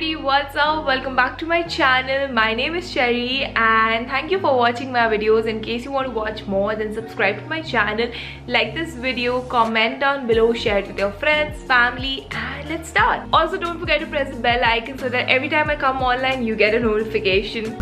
everybody, what's up? Welcome back to my channel. My name is Cherry and thank you for watching my videos. In case you want to watch more, then subscribe to my channel, like this video, comment down below, share it with your friends, family, and let's start. Also, don't forget to press the bell icon so that every time I come online you get a notification.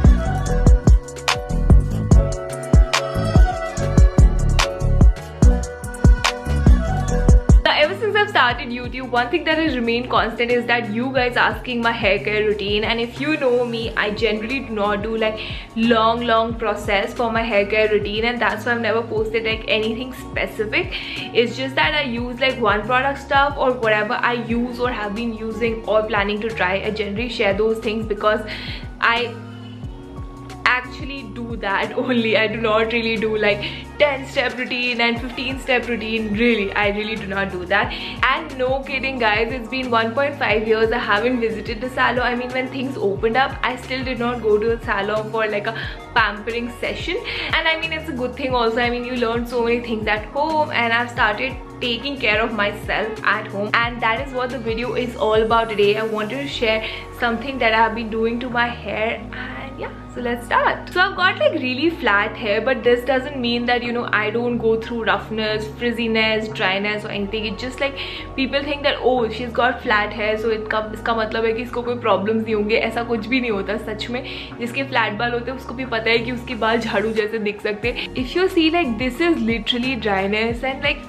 I've started YouTube, one thing that has remained constant is that you guys asking my hair care routine. And if you know me, I generally do not do like long process for my hair care routine, and that's why I've never posted like anything specific. It's just that I use like one product stuff or whatever I use or have been using or planning to try. I generally share those things because I actually do that only. I do not really do like 10-step routine and 15-step routine. I really do not do that. And no kidding guys, it's been 1.5 years I haven't visited the salon. I mean, when things opened up, I still did not go to the salon for like a pampering session. And I mean, it's a good thing also. I mean, you learn so many things at home, and I've started taking care of myself at home, and that is what the video is all about today. I wanted to share something that I have been doing to my hair, and yeah, so let's start. So I've got like really flat hair, but this doesn't mean that, you know, I don't go through roughness, frizziness, dryness or anything. It's just like people think that oh, she's got flat hair, so इसका मतलब है कि इसको कोई problems नहीं होंगे. ऐसा कुछ भी नहीं होता सच में. जिसके flat बाल होते हैं उसको भी पता है कि उसके बाल झाड़ू जैसे दिख सकते हैं. If you see, like, this is literally dryness, and like,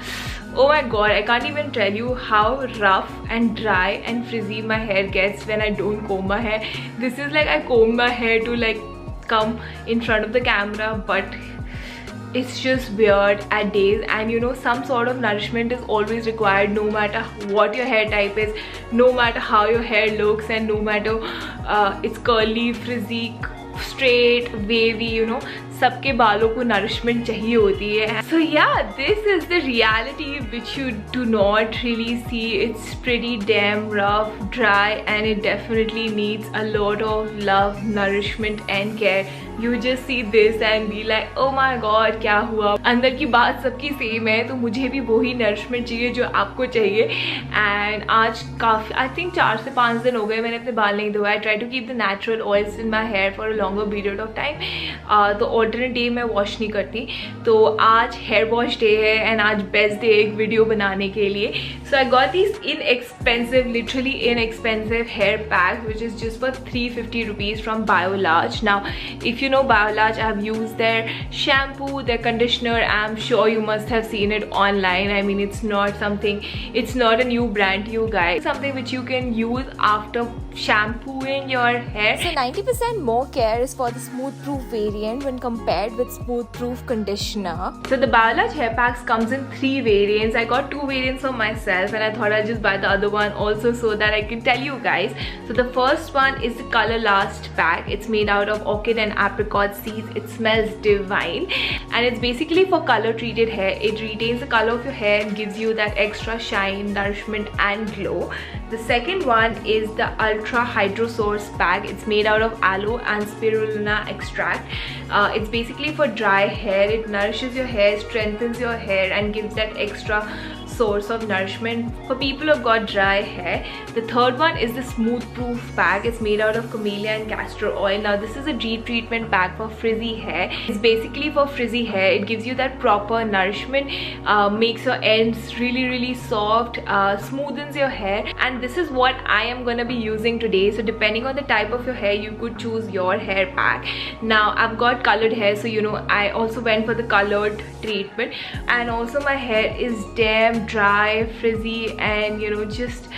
oh my god, I can't even tell you how rough and dry and frizzy my hair gets when I don't comb my hair. This is like I comb my hair to like come in front of the camera, but it's just weird at days. And you know, some sort of nourishment is always required, no matter what your hair type is, no matter how your hair looks, and no matter it's curly, frizzy, straight, wavy, you know, सबके बालों को nourishment चाहिए होती है. So yeah, this is the reality which you do not really see. It's pretty damn rough, dry, and it definitely needs a lot of love, nourishment and care. You just see this and be like, oh my god, क्या हुआ. अंदर की बात सबकी same है, तो मुझे भी वही नरिशमेंट चाहिए जो आपको चाहिए. एंड आज काफ़ी, आई थिंक 4 से 5 दिन हो गए मैंने अपने बाल नहीं धोया. I try to keep the natural oils in my hair for a longer period of time. तो ऑल्टरनेट डे मैं वॉश नहीं करती, तो आज हेयर वॉश डे है एंड आज बेस्ट डे एक वीडियो बनाने के लिए. So I got this inexpensive, literally inexpensive hair pack which is just for 350 rupees from Biolage. Now if you know Biolage, I've used their shampoo, their conditioner. I'm sure you must have seen it online. I mean, it's not a new brand to you guys. It's something which you can use after shampooing your hair. So 90% more care is for the smooth proof variant when compared with smooth proof conditioner. So the Biolage hair packs comes in 3 variants. I got 2 variants for myself, and I thought I'd just buy the other one also so that I can tell you guys. So the first one is the Color Last pack. It's made out of orchid and apricot seeds. It smells divine, and it's basically for color treated hair. It retains the color of your hair and gives you that extra shine, nourishment and glow. The second one is the Ultra Hydro Source pack. It's made out of aloe and spirulina extract. It's basically for dry hair. It nourishes your hair, strengthens your hair and gives that extra source of nourishment for people who've got dry hair. The third one is the Smooth Proof pack. It's made out of camellia and castor oil. Now this is a deep treatment pack for frizzy hair. It's basically for frizzy hair. It gives you that proper nourishment, makes your ends really soft, smoothens your hair, and this is what I am gonna be using today. So depending on the type of your hair, you could choose your hair pack. Now I've got colored hair, so you know, I also went for the colored treatment, and also my hair is damn dry, frizzy, and you know, just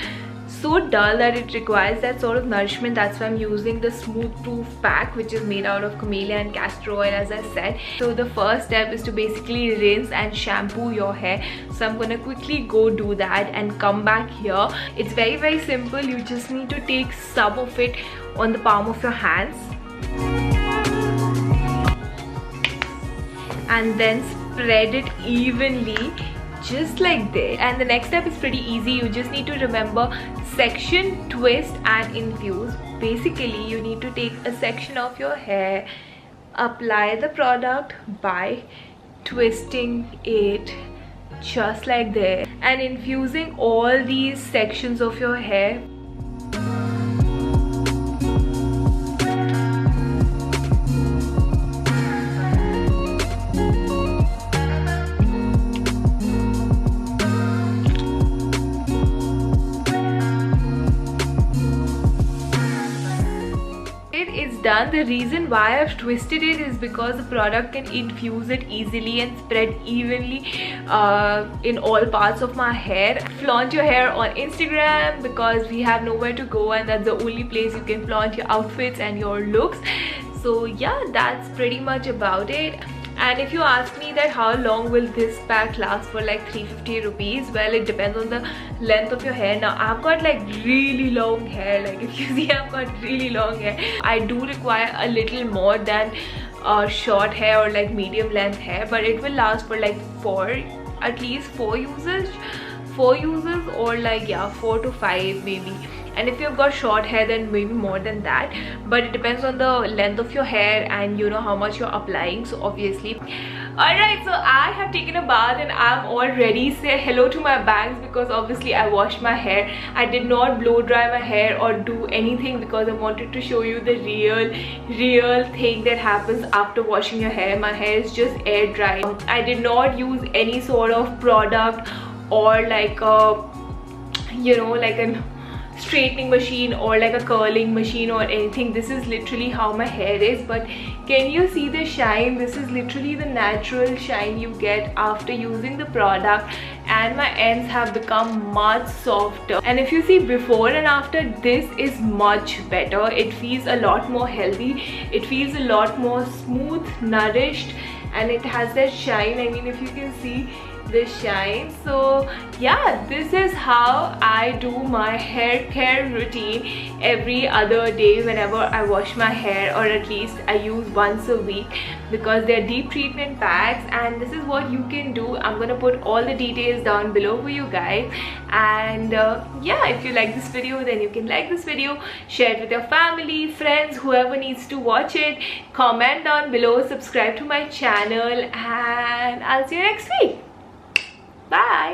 so dull that it requires that sort of nourishment. That's why I'm using the Smooth Proof pack, which is made out of camellia and castor oil, as I said. So the first step is to basically rinse and shampoo your hair. So I'm gonna quickly go do that and come back here. It's very simple. You just need to take some of it on the palm of your hands and then spread it evenly, just like this. And the next step is pretty easy. You just need to remember section, twist and infuse. Basically, you need to take a section of your hair, apply the product by twisting it just like this and infusing all these sections of your hair. done. The reason why I've twisted it is because the product can infuse it easily and spread evenly in all parts of my hair. Flaunt your hair on Instagram because we have nowhere to go, and that's the only place you can flaunt your outfits and your looks. So yeah, that's pretty much about it. And if you ask me that how long will this pack last for, like 350 rupees, well, it depends on the length of your hair. Now I've got like really long hair, like if you see, I've got really long hair. I do require a little more than short hair or like medium length hair, but it will last for like at least four uses, or like, yeah, 4 to 5 maybe. And if you've got short hair, then maybe more than that, but it depends on the length of your hair and you know how much you're applying, so obviously. Alright, so I have taken a bath and I'm all ready. Say hello to my bangs because obviously I washed my hair. I did not blow dry my hair or do anything because I wanted to show you the real thing that happens after washing your hair. My hair is just air dry. I did not use any sort of product or like a, you know, like a straightening machine or like a curling machine or anything. This is literally how my hair is. But can you see the shine? This is literally the natural shine you get after using the product, and my ends have become much softer. And if you see before and after, this is much better. It feels a lot more healthy, it feels a lot more smooth, nourished, and it has that shine. I mean, if you can see the shine. So yeah, this is how I do my hair care routine every other day whenever I wash my hair, or at least I use once a week, because they're deep treatment packs. And this is what you can do. I'm gonna put all the details down below for you guys. And yeah, if you like this video, then you can like this video, share it with your family, friends, whoever needs to watch it. Comment down below, subscribe to my channel, and I'll see you next week. Bye.